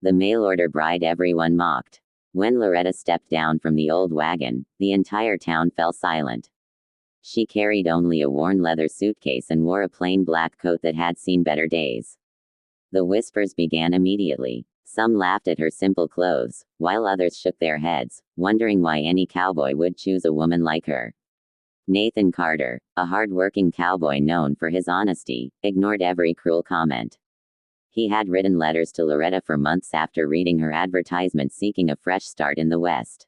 The mail-order bride everyone mocked. When Loretta stepped down from the old wagon, the entire town fell silent. She carried only a worn leather suitcase and wore a plain black coat that had seen better days. The whispers began immediately. Some laughed at her simple clothes, while others shook their heads, wondering why any cowboy would choose a woman like her. Nathan Carter, a hard-working cowboy known for his honesty, ignored every cruel comment. He had written letters to Loretta for months after reading her advertisement seeking a fresh start in the West.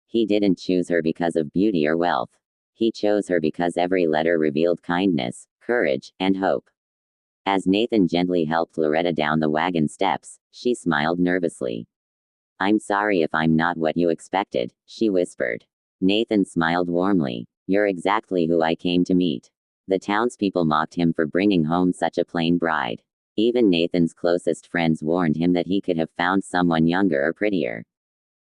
He didn't choose her because of beauty or wealth. He chose her because every letter revealed kindness, courage, and hope. As Nathan gently helped Loretta down the wagon steps, she smiled nervously. "I'm sorry if I'm not what you expected," she whispered. Nathan smiled warmly. "You're exactly who I came to meet." The townspeople mocked him for bringing home such a plain bride. Even Nathan's closest friends warned him that he could have found someone younger or prettier.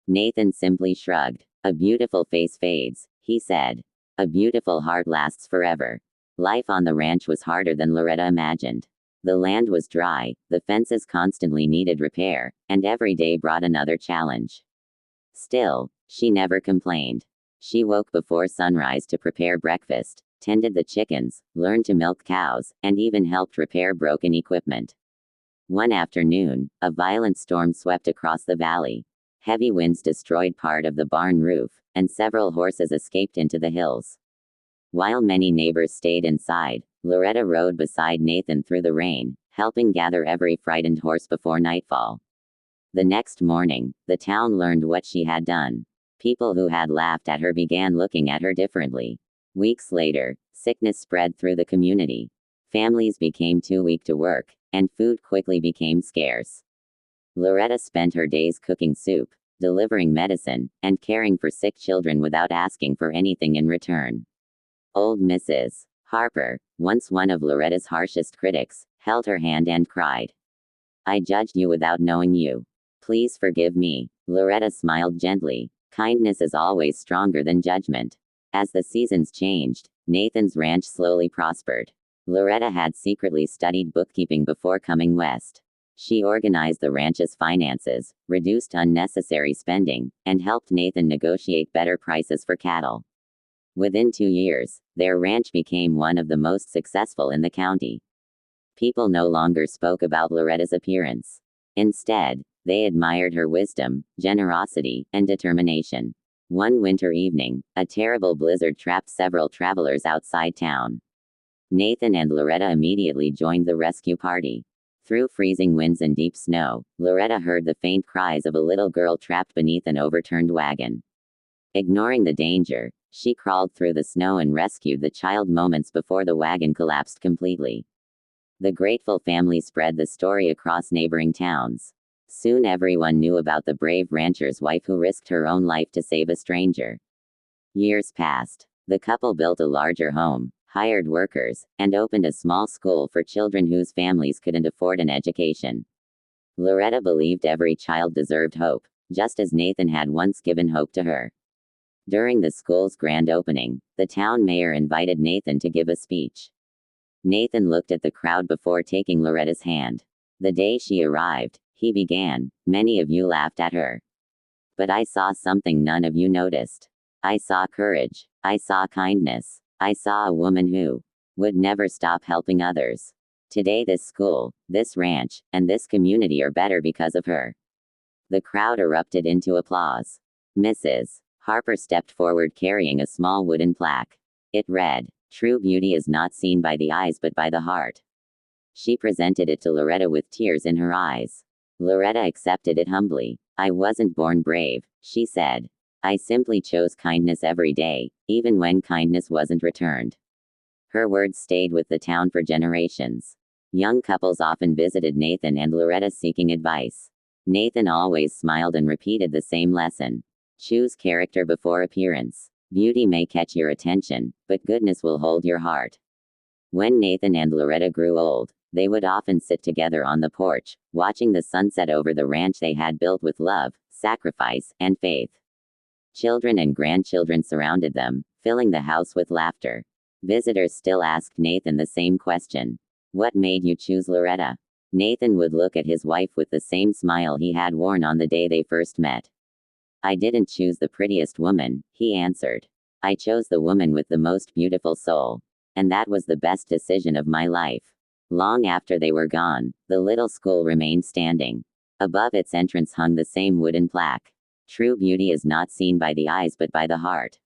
Nathan simply shrugged. "A beautiful face fades," he said. "A beautiful heart lasts forever." Life on the ranch was harder than Loretta imagined. The land was dry, the fences constantly needed repair, and every day brought another challenge. Still, she never complained. She woke before sunrise to prepare breakfast, tended the chickens, learned to milk cows, and even helped repair broken equipment. One afternoon, a violent storm swept across the valley. Heavy winds destroyed part of the barn roof, and several horses escaped into the hills. While many neighbors stayed inside, Loretta rode beside Nathan through the rain, helping gather every frightened horse before nightfall. The next morning, the town learned what she had done. People who had laughed at her began looking at her differently. Weeks later, sickness spread through the community. Families became too weak to work, and food quickly became scarce. Loretta spent her days cooking soup, delivering medicine, and caring for sick children without asking for anything in return. Old Mrs. Harper, once one of Loretta's harshest critics, held her hand and cried. "I judged you without knowing you. Please forgive me." Loretta smiled gently. Kindness is always stronger than judgment. As the seasons changed, Nathan's ranch slowly prospered. Loretta had secretly studied bookkeeping before coming west. She organized the ranch's finances, reduced unnecessary spending, and helped Nathan negotiate better prices for cattle. Within 2 years, their ranch became one of the most successful in the county. People no longer spoke about Loretta's appearance. Instead, they admired her wisdom, generosity, and determination. One winter evening, a terrible blizzard trapped several travelers outside town. Nathan and Loretta immediately joined the rescue party. Through freezing winds and deep snow, Loretta heard the faint cries of a little girl trapped beneath an overturned wagon. Ignoring the danger, she crawled through the snow and rescued the child moments before the wagon collapsed completely. The grateful family spread the story across neighboring towns. Soon everyone knew about the brave rancher's wife who risked her own life to save a stranger. Years passed. The couple built a larger home, hired workers, and opened a small school for children whose families couldn't afford an education. Loretta believed every child deserved hope, just as Nathan had once given hope to her. During the school's grand opening, the town mayor invited Nathan to give a speech. Nathan looked at the crowd before taking Loretta's hand. The day she arrived, he began, "Many of you laughed at her. But I saw something none of you noticed. I saw courage. I saw kindness. I saw a woman who would never stop helping others. Today this school, this ranch, and this community are better because of her." The crowd erupted into applause. Mrs. Harper stepped forward carrying a small wooden plaque. It read, "True beauty is not seen by the eyes but by the heart." She presented it to Loretta with tears in her eyes. Loretta accepted it humbly. "I wasn't born brave," she said. "I simply chose kindness every day, even when kindness wasn't returned." Her words stayed with the town for generations. Young couples often visited Nathan and Loretta seeking advice. Nathan always smiled and repeated the same lesson. Choose character before appearance. Beauty may catch your attention, but goodness will hold your heart. When Nathan and Loretta grew old, they would often sit together on the porch, watching the sunset over the ranch they had built with love, sacrifice, and faith. Children and grandchildren surrounded them, filling the house with laughter. Visitors still asked Nathan the same question. "What made you choose Loretta?" Nathan would look at his wife with the same smile he had worn on the day they first met. I didn't choose the prettiest woman, he answered. I chose the woman with the most beautiful soul. And that was the best decision of my life. Long after they were gone, the little school remained standing. Above its entrance hung the same wooden plaque. True beauty is not seen by the eyes but by the heart.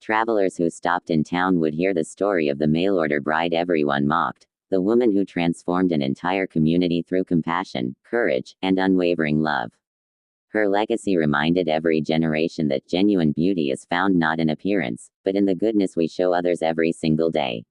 Travelers who stopped in town would hear the story of the mail-order bride everyone mocked, the woman who transformed an entire community through compassion, courage, and unwavering love. Her legacy reminded every generation that genuine beauty is found not in appearance, but in the goodness we show others every single day.